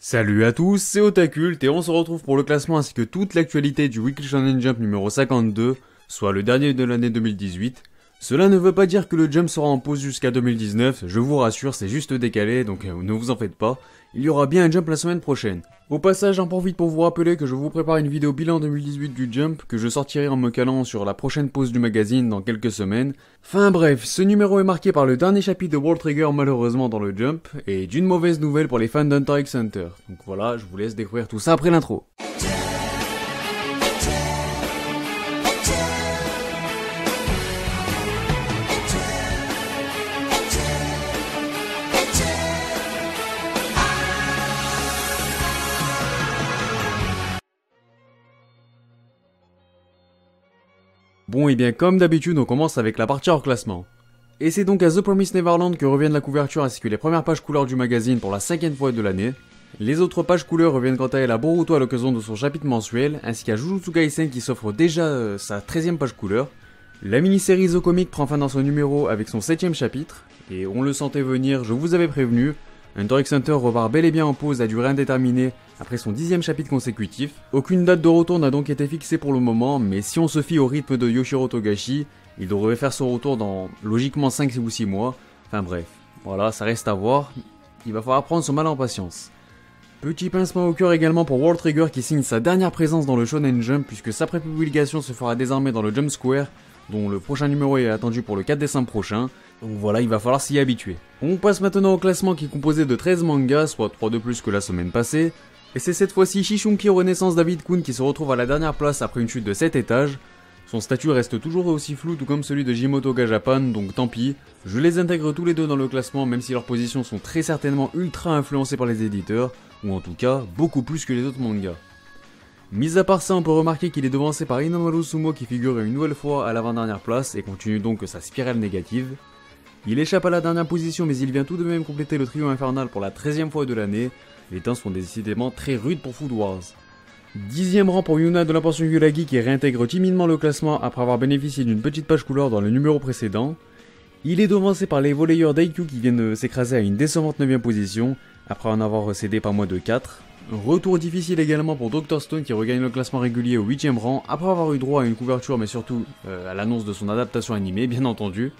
Salut à tous, c'est Otakult et on se retrouve pour le classement ainsi que toute l'actualité du Weekly Shonen Jump numéro 52, soit le dernier de l'année 2018. Cela ne veut pas dire que le Jump sera en pause jusqu'à 2019, je vous rassure, c'est juste décalé, donc ne vous en faites pas, il y aura bien un Jump la semaine prochaine. Au passage, j'en profite pour vous rappeler que je vous prépare une vidéo bilan 2018 du Jump, que je sortirai en me calant sur la prochaine pause du magazine dans quelques semaines. Enfin bref, ce numéro est marqué par le dernier chapitre de World Trigger malheureusement dans le Jump, et d'une mauvaise nouvelle pour les fans d'Hunter x Hunter. Donc voilà, je vous laisse découvrir tout ça après l'intro. Bon et bien comme d'habitude on commence avec la partie hors classement. Et c'est donc à The Promised Neverland que reviennent la couverture ainsi que les premières pages couleurs du magazine pour la 5e fois de l'année. Les autres pages couleurs reviennent quant à elles à Boruto à l'occasion de son chapitre mensuel, ainsi qu'à Jujutsu Kaisen qui s'offre déjà sa 13e page couleur. La mini-série The Comic prend fin dans son numéro avec son 7e chapitre, et on le sentait venir, je vous avais prévenu, Hunter x Hunter repart bel et bien en pause à durée indéterminée après son 10e chapitre consécutif. Aucune date de retour n'a donc été fixée pour le moment, mais si on se fie au rythme de Yoshiro Togashi, il devrait faire son retour dans logiquement 5 ou 6 mois. Enfin bref, voilà, ça reste à voir, il va falloir prendre son mal en patience. Petit pincement au cœur également pour World Trigger qui signe sa dernière présence dans le Shonen Jump puisque sa prépublication se fera désormais dans le Jump Square, dont le prochain numéro est attendu pour le 4 décembre prochain. Donc voilà, il va falloir s'y habituer. On passe maintenant au classement qui est composé de 13 mangas, soit 3 de plus que la semaine passée. Et c'est cette fois-ci Shishunki Renaissance David Kun qui se retrouve à la dernière place après une chute de 7 étages. Son statut reste toujours aussi flou tout comme celui de Jimoto Ga Japan, donc tant pis. Je les intègre tous les deux dans le classement même si leurs positions sont très certainement ultra influencées par les éditeurs, ou en tout cas beaucoup plus que les autres mangas. Mis à part ça, on peut remarquer qu'il est devancé par Inomaru Sumo qui figure une nouvelle fois à l'avant-dernière place et continue donc sa spirale négative. Il échappe à la dernière position mais il vient tout de même compléter le trio infernal pour la 13e fois de l'année. Les temps sont décidément très rudes pour Food Wars. 10e rang pour Yuna de la pension Yuragi qui réintègre timidement le classement après avoir bénéficié d'une petite page couleur dans le numéro précédent. Il est devancé par les volleyeurs d'Aikyu qui viennent s'écraser à une décevante 9e position après en avoir cédé pas moins de 4. Retour difficile également pour Dr Stone qui regagne le classement régulier au 8e rang après avoir eu droit à une couverture mais surtout à l'annonce de son adaptation animée bien entendu.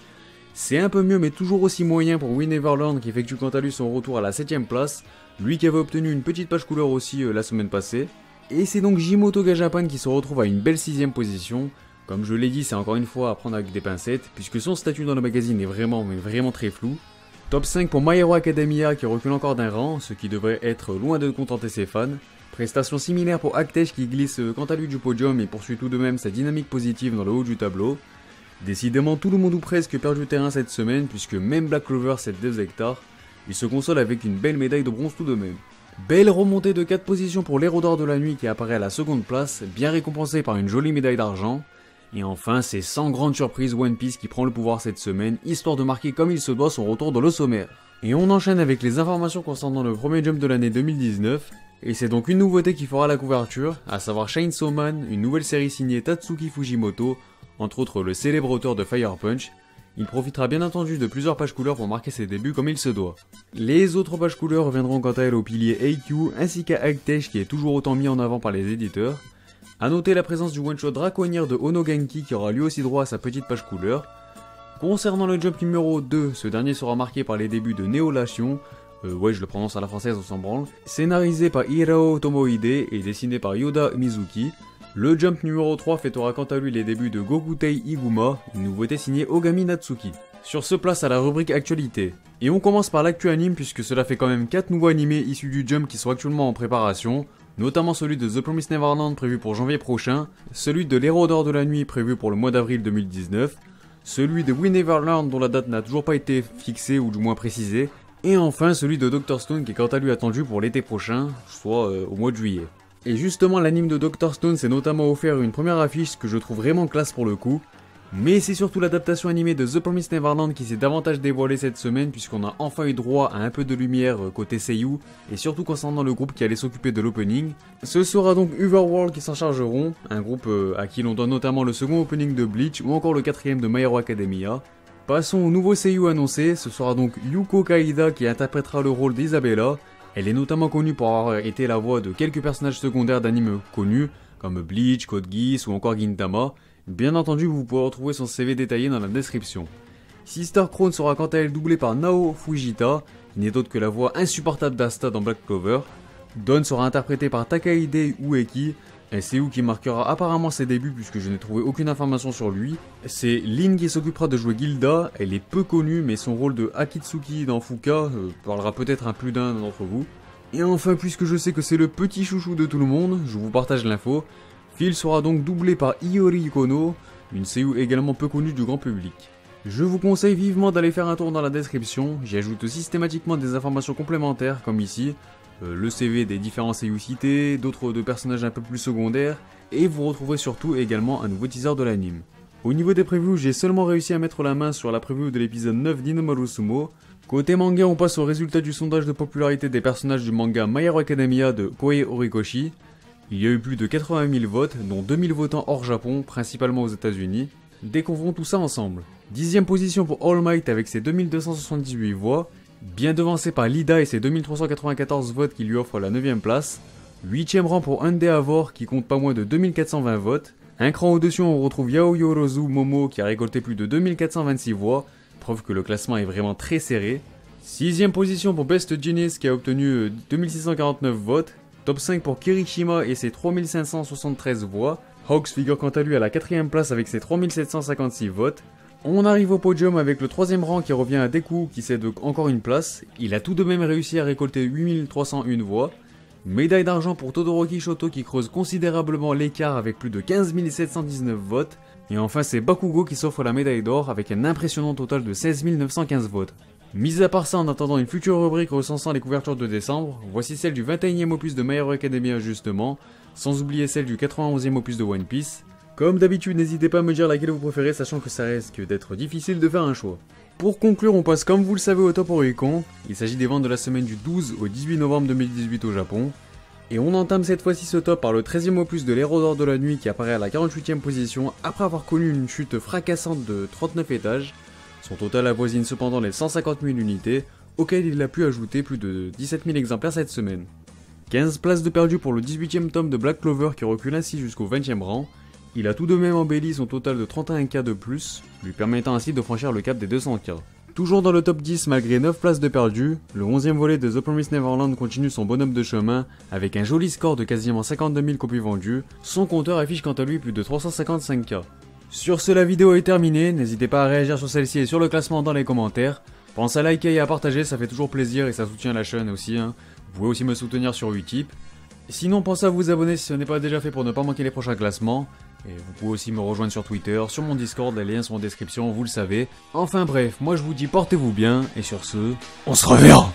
C'est un peu mieux mais toujours aussi moyen pour We Neverland qui effectue quant à lui son retour à la 7ème place, lui qui avait obtenu une petite page couleur aussi la semaine passée. Et c'est donc Jimoto Ga Japan qui se retrouve à une belle 6ème position. Comme je l'ai dit, c'est encore une fois à prendre avec des pincettes puisque son statut dans le magazine est vraiment très flou. Top 5 pour My Hero Academia qui recule encore d'un rang, ce qui devrait être loin de contenter ses fans. Prestation similaire pour Actesh qui glisse quant à lui du podium et poursuit tout de même sa dynamique positive dans le haut du tableau. Décidément tout le monde ou presque perd du terrain cette semaine puisque même Black Clover cède 2 hectares, il se console avec une belle médaille de bronze tout de même. Belle remontée de 4 positions pour l'Héros d'Or de la Nuit qui apparaît à la seconde place, bien récompensé par une jolie médaille d'argent. Et enfin c'est sans grande surprise One Piece qui prend le pouvoir cette semaine, histoire de marquer comme il se doit son retour dans le sommaire. Et on enchaîne avec les informations concernant le premier Jump de l'année 2019, et c'est donc une nouveauté qui fera la couverture, à savoir Chainsaw Man, une nouvelle série signée Tatsuki Fujimoto, entre autres le célèbre auteur de Fire Punch. Il profitera bien entendu de plusieurs pages couleurs pour marquer ses débuts comme il se doit. Les autres pages couleurs reviendront quant à elles au pilier AQ ainsi qu'à Actesh qui est toujours autant mis en avant par les éditeurs. A noter la présence du one-shot draconnière de Onogenki qui aura lui aussi droit à sa petite page couleur. Concernant le jump numéro 2, ce dernier sera marqué par les débuts de Néolation, ouais je le prononce à la française on s'en branle, scénarisé par Hirao Tomohide et dessiné par Yoda Mizuki. Le jump numéro 3 fêtera quant à lui les débuts de Gokutei Iguma, une nouveauté signée Ogami Natsuki. Sur ce, place à la rubrique actualité. Et on commence par l'actu anime puisque cela fait quand même 4 nouveaux animés issus du jump qui sont actuellement en préparation, notamment celui de The Promised Neverland prévu pour janvier prochain, celui de l'Héros d'Or de la Nuit prévu pour le mois d'avril 2019, celui de We Neverland dont la date n'a toujours pas été fixée ou du moins précisée, et enfin celui de Dr Stone qui est quant à lui attendu pour l'été prochain, soit au mois de juillet. Et justement l'anime de Dr Stone s'est notamment offert une première affiche que je trouve vraiment classe pour le coup, mais c'est surtout l'adaptation animée de The Promised Neverland qui s'est davantage dévoilée cette semaine puisqu'on a enfin eu droit à un peu de lumière côté Seiyu et surtout concernant le groupe qui allait s'occuper de l'opening. Ce sera donc Uverworld qui s'en chargeront, un groupe à qui l'on doit notamment le second opening de Bleach ou encore le 4ème de My Hero Academia. Passons au nouveau Seiyu annoncé, ce sera donc Yuko Kaida qui interprétera le rôle d'Isabella Elle est notamment connue pour avoir été la voix de quelques personnages secondaires d'animes connus, comme Bleach, Code Geass ou encore Gintama. Bien entendu, vous pourrez retrouver son CV détaillé dans la description. Sister Krone sera quant à elle doublée par Nao Fujita, qui n'est autre que la voix insupportable d'Asta dans Black Clover. Dawn sera interprétée par Takahide Ueki, un seiyuu qui marquera apparemment ses débuts puisque je n'ai trouvé aucune information sur lui. C'est Lin qui s'occupera de jouer Gilda, elle est peu connue mais son rôle de Akitsuki dans Fuka parlera peut-être à plus d'un d'entre vous. Et enfin, puisque je sais que c'est le petit chouchou de tout le monde, je vous partage l'info. Phil sera donc doublé par Iori Ikono, une seiyuu également peu connue du grand public. Je vous conseille vivement d'aller faire un tour dans la description, j'y ajoute systématiquement des informations complémentaires comme ici, le CV des différents seiyuu cités, d'autres de personnages un peu plus secondaires, et vous retrouverez surtout également un nouveau teaser de l'anime. Au niveau des previews, j'ai seulement réussi à mettre la main sur la preview de l'épisode 9 d'Inomaru Sumo. Côté manga, on passe au résultat du sondage de popularité des personnages du manga My Hero Academia de Koei Horikoshi. Il y a eu plus de 80 000 votes, dont 2000 votants hors Japon, principalement aux États-Unis. Découvrons tout ça ensemble. 10ème position pour All Might avec ses 2278 voix, bien devancé par Lida et ses 2394 votes qui lui offrent la 9ème place. 8ème rang pour Endeavor qui compte pas moins de 2420 votes. Un cran au-dessus on retrouve Yaoyorozu Momo qui a récolté plus de 2426 voix, preuve que le classement est vraiment très serré. 6ème position pour Best Genius qui a obtenu 2649 votes. Top 5 pour Kirishima et ses 3573 voix. Hawks figure quant à lui à la 4ème place avec ses 3756 votes. On arrive au podium avec le 3ème rang qui revient à Deku qui cède encore une place. Il a tout de même réussi à récolter 8301 voix. Médaille d'argent pour Todoroki Shoto qui creuse considérablement l'écart avec plus de 15 719 votes. Et enfin c'est Bakugo qui s'offre la médaille d'or avec un impressionnant total de 16 915 votes. Mis à part ça, en attendant une future rubrique recensant les couvertures de décembre, voici celle du 21ème opus de My Hero Academia justement, sans oublier celle du 91ème opus de One Piece. Comme d'habitude, n'hésitez pas à me dire laquelle vous préférez, sachant que ça risque d'être difficile de faire un choix. Pour conclure, on passe comme vous le savez au top Oricon. Il s'agit des ventes de la semaine du 12 au 18 novembre 2018 au Japon. Et on entame cette fois-ci ce top par le 13ème opus de l'Héros d'Or de la Nuit qui apparaît à la 48ème position après avoir connu une chute fracassante de 39 étages. Son total avoisine cependant les 150 000 unités, auxquelles il a pu ajouter plus de 17 000 exemplaires cette semaine. 15 places de perdu pour le 18ème tome de Black Clover qui recule ainsi jusqu'au 20ème rang. Il a tout de même embelli son total de 31K de plus, lui permettant ainsi de franchir le cap des 200K. Toujours dans le top 10 malgré 9 places de perdu, le 11ème volet de The Promised Neverland continue son bonhomme de chemin avec un joli score de quasiment 52 000 copies vendues. Son compteur affiche quant à lui plus de 355K. Sur ce, la vidéo est terminée, n'hésitez pas à réagir sur celle-ci et sur le classement dans les commentaires. Pensez à liker et à partager, ça fait toujours plaisir et ça soutient la chaîne aussi. Vous pouvez aussi me soutenir sur Utip. Sinon, pensez à vous abonner si ce n'est pas déjà fait pour ne pas manquer les prochains classements. Et vous pouvez aussi me rejoindre sur Twitter, sur mon Discord, les liens sont en description, vous le savez. Enfin bref, moi je vous dis portez-vous bien, et sur ce, on se reverra!